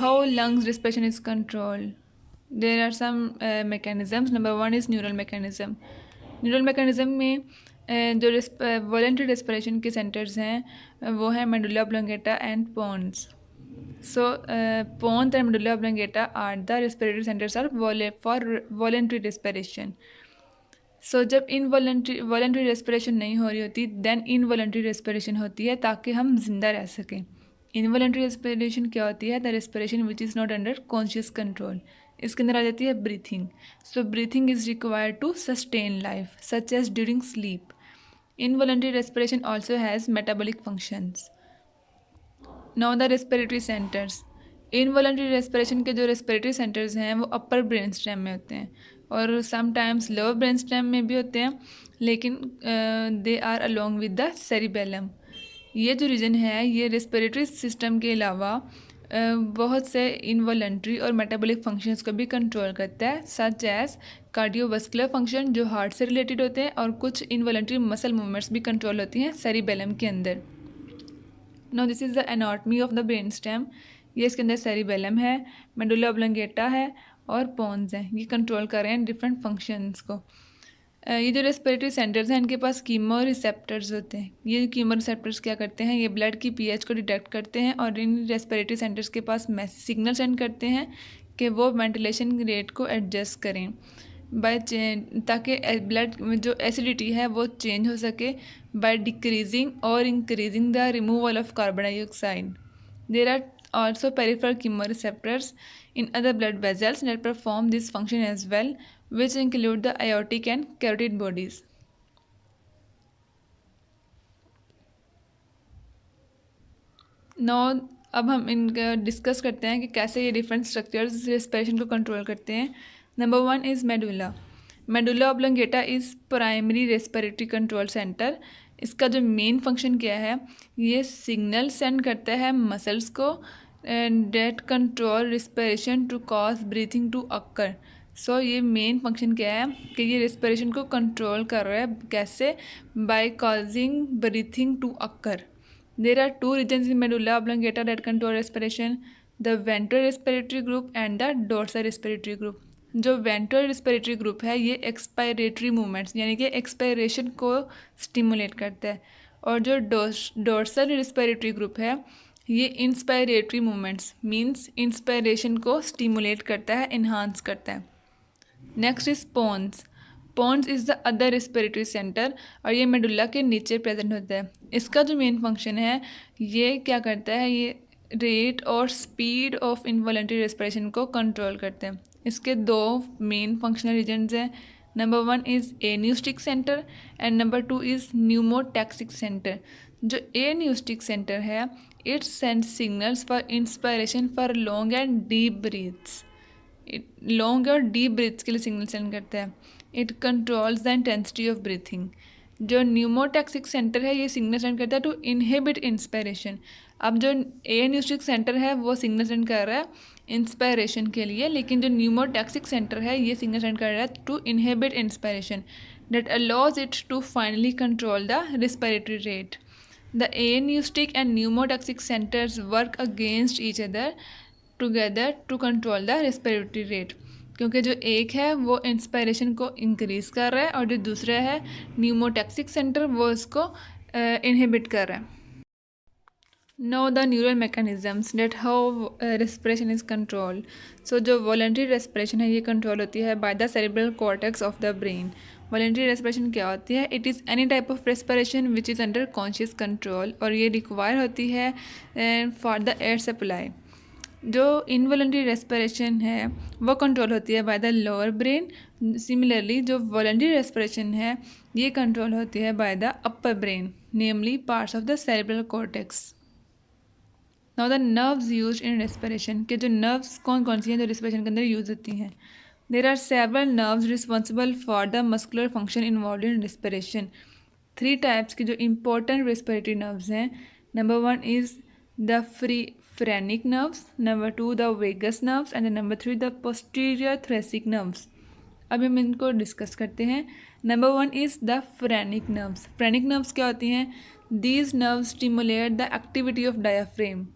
how lungs respiration is controlled. There are some mechanisms. Number one is neural mechanism. Neural mechanism में जो voluntary respiration के centres हैं वो हैं medulla oblongata and pons. So pons and medulla oblongata are the respiratory centers are for voluntary respiration. So जब voluntary respiration नहीं हो रही होती then involuntary respiration होती है ताकि हम जिंदा रह सकें. Involuntary respiration क्या होती है? The respiration which is not under conscious control. इसके अंदर आ जाती है breathing. So breathing is required to sustain life such as during sleep. Involuntary respiration also has metabolic functions. Now the respiratory centres. Involuntary respiration के जो respiratory centres हैं वो अपर brain stem में होते हैं और समटाइम्स लोअर ब्रेन स्टेम में भी होते हैं, लेकिन they are along with the cerebellum. ये जो रीजन है ये रेस्पिरेटरी सिस्टम के अलावा बहुत से इनवॉलंटरी और मेटाबॉलिक फंक्शंस को भी कंट्रोल करता है, सच एज कार्डियोवास्कुलर फंक्शन जो हार्ट से रिलेटेड होते हैं और कुछ इनवॉलंटरी मसल मूवमेंट्स भी कंट्रोल होती हैं सेरिबेलम के अंदर. Now this is the anatomy of the brain stem. ये इसके अंदर सेरिबेलम है, मेडुला ऑब्लोंगेटा है और पोन्स हैं. ये कंट्रोल कर रहे हैं डिफरेंट फंक्शंस को. ये जो रेस्पिरेटरी सेंटर्स हैं इनके पास कीमो रिसेप्टर्स होते हैं. ये कीमो रिसेप्टर्स क्या करते हैं? ये ब्लड की पीएच को डिटेक्ट करते हैं और इन रेस्पिरेटरी सेंटर्स के पास सिग्नल सेंड करते हैं कि वो वेंटिलेशन रेट को एडजस्ट करें ताकि ब्लड में जो एसिडिटी है वो चेंज हो सके बाय डिक्रीजिंग और increasing the removal of carbon dioxide. There are also peripheral chemoreceptors in other blood vessels that perform this function as well, which include the aortic and carotid bodies. Now अब हम इनका discuss करते हैं कि कैसे ये different structures respiration को control करते हैं. Number one is medulla. Medulla oblongata is primary respiratory control centre. इसका जो मेन फंक्शन क्या है? ये सिग्नल सेंड करता है मसल्स को and that control respiration to cause breathing to occur. So ये मेन फंक्शन क्या है कि ये रेस्पिरेशन को कंट्रोल कर रहा है. कैसे? By causing breathing to occur. There are two regions in medulla oblongata that control respiration, the ventral respiratory group and the dorsal respiratory group. जो वेंट्रल रेस्पिरेटरी ग्रुप है ये एक्सपायरेटरी मूवमेंट्स यानी कि एक्सपायरेशन को स्टिमुलेट करता है, और जो डोर्सल रेस्पिरेटरी ग्रुप है ये इंस्पायरेटरी मूवमेंट्स मींस इंस्पायरेशन को स्टिमुलेट करता है, इन्हांस करता है. Next is pons. Pons is the other respiratory centre और ये मेडुला के नीचे प्रेजेंट होता है. इसका जो मेन फंक्शन है ये क्या करता है? ये रेट और स्पीड ऑफ इनवॉलंटरी रेस्पिरेशन को कंट्रोल करते हैं. इसके दो मेन फंक्शनल रीजन्स हैं. Number one is apneustic centre and number two is pneumotaxic centre. जो एन्यूस्टिक सेंटर है it send signals for inspiration for long and deep breaths. Long और deep breaths के लिए सिग्नल सेंड करता है. It controls the intensity of breathing. जो pneumotaxic centre है ये सिग्नल सेंड करता है टू इनहिबिट इंस्पायरेशन. अब जो एन्यूस्टिक सेंटर है वो सिग्नल सेंड कर रहा है इंस्पायरेशन के लिए, लेकिन जो न्यूमोटैक्सिक सेंटर है ये सिग्नल सेंड कर रहा है to inhibit inspiration that allows it to finally control the respiratory rate. The aneustic and pneumotoxic centers work against each other together to control the respiratory rate. क्योंकि जो एक है वो इंस्पायरेशन को इंक्रीज़ कर रहा है और जो दूसरा है न्यूमोटैक्सिक सेंटर वो इसको इनहिबिट कर रहा है. Now the neural mechanisms that how respiration is controlled. So जो voluntary respiration है ये कंट्रोल होती है by the cerebral cortex of the brain. Voluntary respiration क्या होती है? It is any type of respiration which is under conscious control और ये रिक्वायर होती है फॉर द एयर सप्लाई. जो इनवॉलेंट्री रेस्पिरेशन है वो कंट्रोल होती है by the lower brain. Similarly जो वॉलेंट्री रेस्पिरेशन है ये कंट्रोल होती है by the upper brain, namely parts of the cerebral cortex. Now the nerves used in respiration. के जो नर्व्स कौन कौन सी हैं जो रेस्पिरेशन के अंदर यूज होती हैं? There are several nerves responsible for the muscular function involved in respiration. 3 types की जो important respiratory nerves हैं. Number 1 is the phrenic nerves, number 2 the vagus nerves and number 3 the posterior thoracic nerves. अब हम इनको discuss करते हैं. Number 1 is the phrenic nerves. Phrenic nerves क्या होती हैं? These nerves stimulate the activity of diaphragm.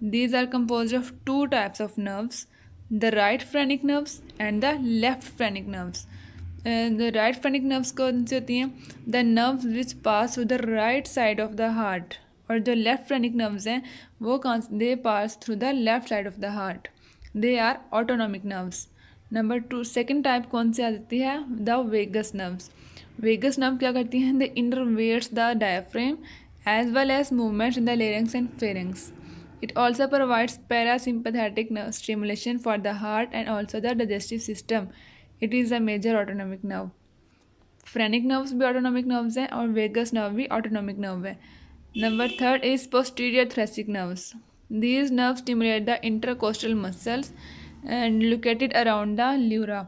These are composed of two types of nerves, the right phrenic nerves and the left phrenic nerves. The right phrenic nerves कौन सी होती हैं? The nerves which pass through the right side of the heart. और जो left phrenic nerves हैं वो they pass through the left side of the heart. They are autonomic nerves. Number 2 second type कौन सी आ जाती है? The vagus nerves. Vagus nerve क्या करती हैं? The innervates the diaphragm as well as movements in the larynx and pharynx. It also provides parasympathetic nerve stimulation for the heart and also the digestive system. It is a major autonomic nerve. Phrenic nerves भी autonomic nerves हैं और vagus nerve भी autonomic nerve है. Number 3 is posterior thoracic nerves. These nerves stimulate the intercostal muscles and located around the pleura.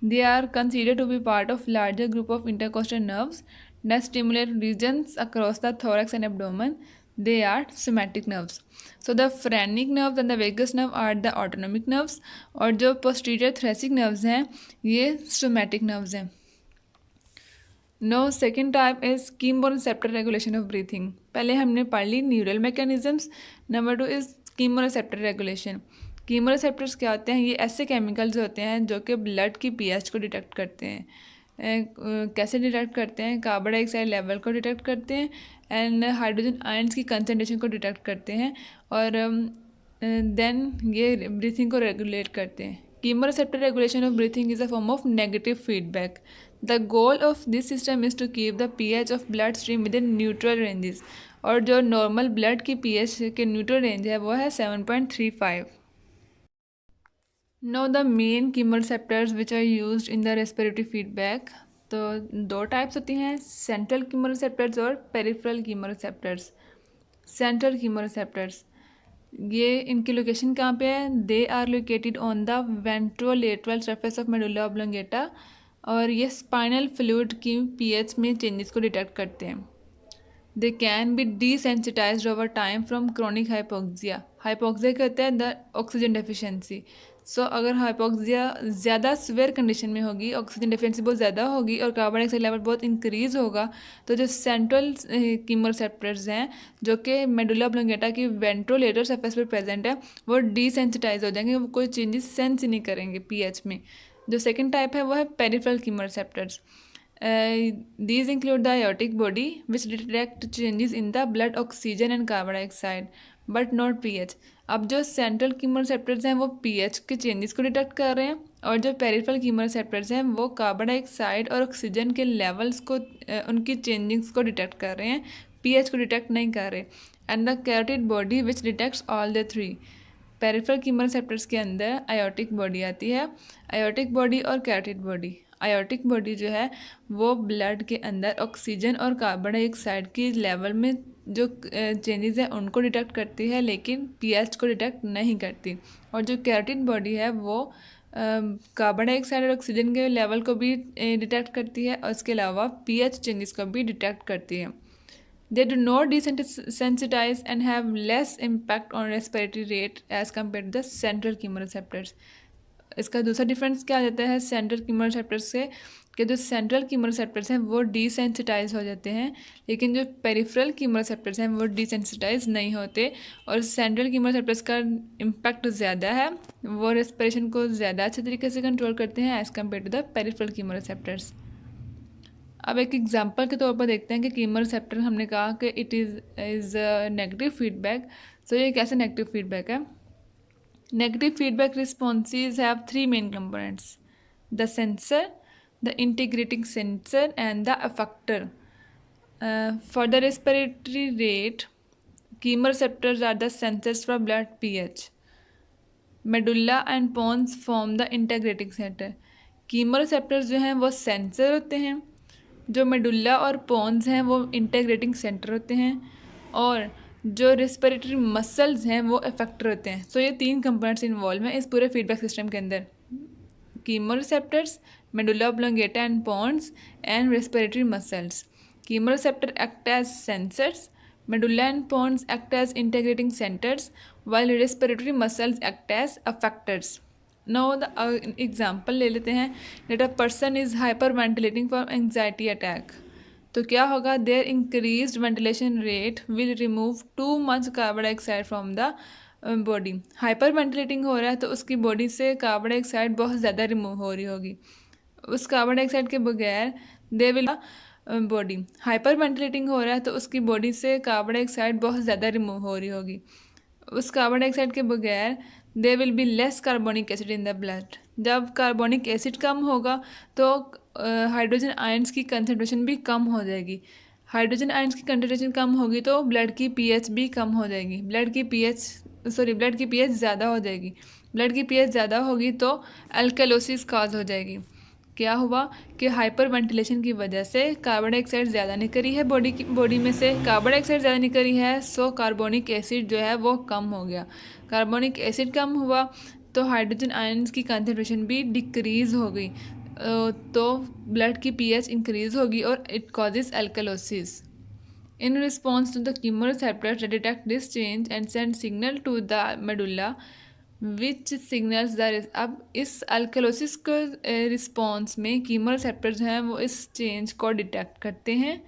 They are considered to be part of larger group of intercostal nerves that stimulate regions across the thorax and abdomen. They are somatic nerves. So the phrenic nerves and the vagus nerve are the autonomic nerves और जो posterior thoracic nerves हैं ये somatic nerves हैं. Now second type is chemoreceptor regulation of breathing. पहले हमने पढ़ ली neural mechanisms. Number 2 is chemoreceptor regulation. Chemoreceptors क्या होते हैं? ये ऐसे केमिकल्स होते हैं जो कि ब्लड की पीएच को डिटेक्ट करते हैं. कैसे डिटेक्ट करते हैं? कार्बन डाइऑक्साइड लेवल को डिटेक्ट करते हैं एंड हाइड्रोजन आयंस की कंसनट्रेशन को डिटेक्ट करते हैं और देन ये ब्रीथिंग को रेगुलेट करते हैं. Chemoreceptor regulation of breathing is a form of negative feedback. The goal of this system is to keep the pH of blood stream within neutral ranges. और जो normal blood की pH के neutral range है वो है 7.35. Now the main chemoreceptors which are used in the respiratory feedback. तो दो types होती हैं, सेंट्रल कीमोरेसेप्टर्स और पेरिफेरल कीमोरेसेप्टर्स. सेंट्रल कीमोरेसेप्टर्स ये इनकी लोकेशन कहाँ पे है? They are located on the ventrolateral surface of medulla oblongata और ये स्पाइनल फ्लूइड की पीएच में चेंजेस को डिटेक्ट करते हैं. They can be desensitised over time from chronic hypoxia. Hypoxia कहते हैं द ऑक्सीजन डेफिशिएंसी. सो अगर हाइपोक्सिया ज़्यादा सीवियर कंडीशन में होगी, ऑक्सीजन डेफिशिएंसी बहुत ज़्यादा होगी और कार्बन डाइऑक्साइड लेवल बहुत इंक्रीज़ होगा, तो जो सेंट्रल कीमोरेसेप्टर्स हैं जो कि मेडुला ऑब्लोंगेटा की वेंट्रोलेटरल सरफेस पर प्रेजेंट है वो डिसेंसिटाइज हो जाएंगे, वो कोई चेंजेस सेंस ही नहीं करेंगे पीएच में. जो सेकंड टाइप है वो है peripheral कीमोरेसेप्टर्स. These include the aortic body which detect changes in the blood oxygen and carbon dioxide but not pH. अब जो सेंट्रल कीमोरेसेप्टर्स हैं वो पीएच के चेंजेस को डिटेक्ट कर रहे हैं और जो पेरिफेरल कीमोरेसेप्टर्स हैं वो कार्बन डाइऑक्साइड और ऑक्सीजन के लेवल्स को उनकी चेंजिंग्स को डिटेक्ट कर रहे हैं, पीएच को डिटेक्ट नहीं कर रहे. And the carotid body which detects all the three. Peripheral chemoreceptors के अंदर आयोटिक बॉडी आती है. आयोटिक बॉडी और कैरोटिड बॉडी. आयोटिक बॉडी जो है वो ब्लड के अंदर ऑक्सीजन और कार्बन डाइऑक्साइड की लेवल में जो चेंजेस हैं उनको डिटेक्ट करती है लेकिन पीएच को डिटेक्ट नहीं करती. और जो कैरोटिड बॉडी है वो कार्बन डाइऑक्साइड और ऑक्सीजन के लेवल को भी डिटेक्ट करती है और इसके अलावा पीएच चेंजेस को भी डिटेक्ट करती है. They do not desensitize and have less impact on respiratory rate as compared to the central chemoreceptors. इसका दूसरा डिफरेंस क्या आ जाता है सेंट्रल कीमोरेसेप्टर्स से कि जो सेंट्रल कीमोरेसेप्टर्स हैं वो डिसेंसिटाइज हो जाते हैं लेकिन जो पेरिफेरल कीमोरेसेप्टर्स हैं वो डिसेंसिटाइज नहीं होते. और सेंट्रल कीमोरेसेप्टर्स का इम्पैक्ट ज़्यादा है, वो रेस्पिरेशन को ज़्यादा अच्छे तरीके से कंट्रोल करते हैं as compared to the peripheral chemoreceptors. अब एक एग्जांपल के तौर पर देखते हैं कि कीमोरेसेप्टर हमने कहा कि इट इज़ नेगेटिव फीडबैक. सो ये कैसे नेगेटिव फीडबैक है? Negative feedback responses have three main components: the sensor, the integrating sensor, and the effector. For the respiratory rate, chemoreceptors are the sensors for blood pH. Medulla and pons form the integrating center. chemoreceptors जो हैं वो sensor होते हैं, जो medulla और Pond's हैं वो integrating centre होते हैं और जो रेस्पिरेटरी मसल्स हैं वो इफेक्टर होते हैं. सो ये तीन कंपोनेंट्स इन्वॉल्व हैं इस पूरे फीडबैक सिस्टम के अंदर: chemoreceptors, medulla oblongata and pons and respiratory muscles. Chemoreceptor act as sensors, medulla and pons act as integrating centres, while respiratory muscles act as effectors. Now the example ले लेते हैं. That a person is hyperventilating for anxiety attack. तो क्या होगा? Their increased ventilation rate will remove too much carbon dioxide from the body hyperventilating हो रहा है तो उसकी बॉडी से कार्बन डाइऑक्साइड बहुत ज़्यादा रिमूव हो रही होगी। उस कार्बन डाइऑक्साइड के बगैर they will body hyperventilating हो रहा है तो उसकी बॉडी से कार्बन डाइऑक्साइड बहुत ज़्यादा रिमूव हो रही होगी। उस कार्बन डाइऑक्साइड के बगैर they will be less carbonic acid in the blood. जब कार्बोनिक एसिड कम होगा तो हाइड्रोजन आयंस की कंसनट्रेशन भी कम हो जाएगी। हाइड्रोजन आयंस की कंसनट्रेशन कम होगी तो ब्लड की पीएच भी कम हो जाएगी। ब्लड की पीएच ज़्यादा हो जाएगी। ब्लड की पीएच ज़्यादा होगी तो अल्कलोसिस कॉज हो जाएगी। क्या हुआ कि हाइपर वेंटिलेशन की वजह से कार्बन डाइऑक्साइड ज़्यादा निकली है बॉडी में से कार्बन डाइऑक्साइड ज़्यादा निकली है, सो कार्बोनिक एसिड जो है वो कम हो गया। कार्बोनिक एसिड कम हुआ तो हाइड्रोजन आयंस की कंसनट्रेशन भी डिक्रीज़ हो गई, तो ब्लड की पीएच इंक्रीज़ होगी और it causes alkalosis. In response to the chemoreceptors that detect this change and send signal to the medulla, which signals the अब इस अल्कलोसिस के रिस्पॉन्स में कीमोरेसेप्टर्स हैं वो इस चेंज को डिटेक्ट करते हैं,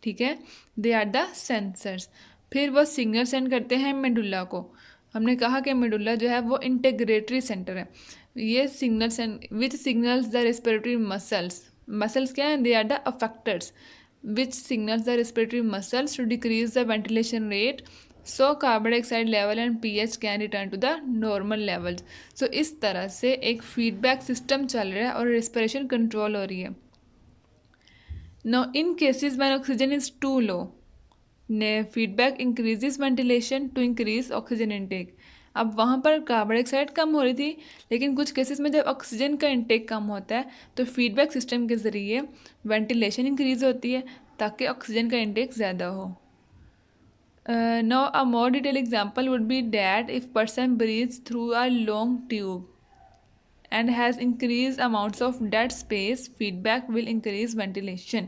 ठीक है। They are the sensors. फिर वो सिग्नल सेंड करते हैं मेडुला को। हमने कहा कि मेडुला जो है वो इंटीग्रेटरी सेंटर है। ये signal send which signals the respiratory muscles क्या हैं? They are the effectors which signals the respiratory muscles to decrease the ventilation rate, so carbon dioxide level and pH can return to the normal levels। so इस तरह से एक feedback system चल रहा है और रेस्पिरेशन कंट्रोल हो रही है। now in cases when oxygen is too low, feedback increases ventilation to increase oxygen intake। अब वहाँ पर कार्बन डाइऑक्साइड कम हो रही थी, लेकिन कुछ केसेस में जब ऑक्सीजन का इंटेक कम होता है तो फीडबैक सिस्टम के ज़रिए वेंटिलेशन इंक्रीज़ होती है ताकि ऑक्सीजन का इंटेक ज़्यादा हो। Now a more detail example would be that if person breathes through a long tube and has increased amounts of dead space, feedback will increase ventilation।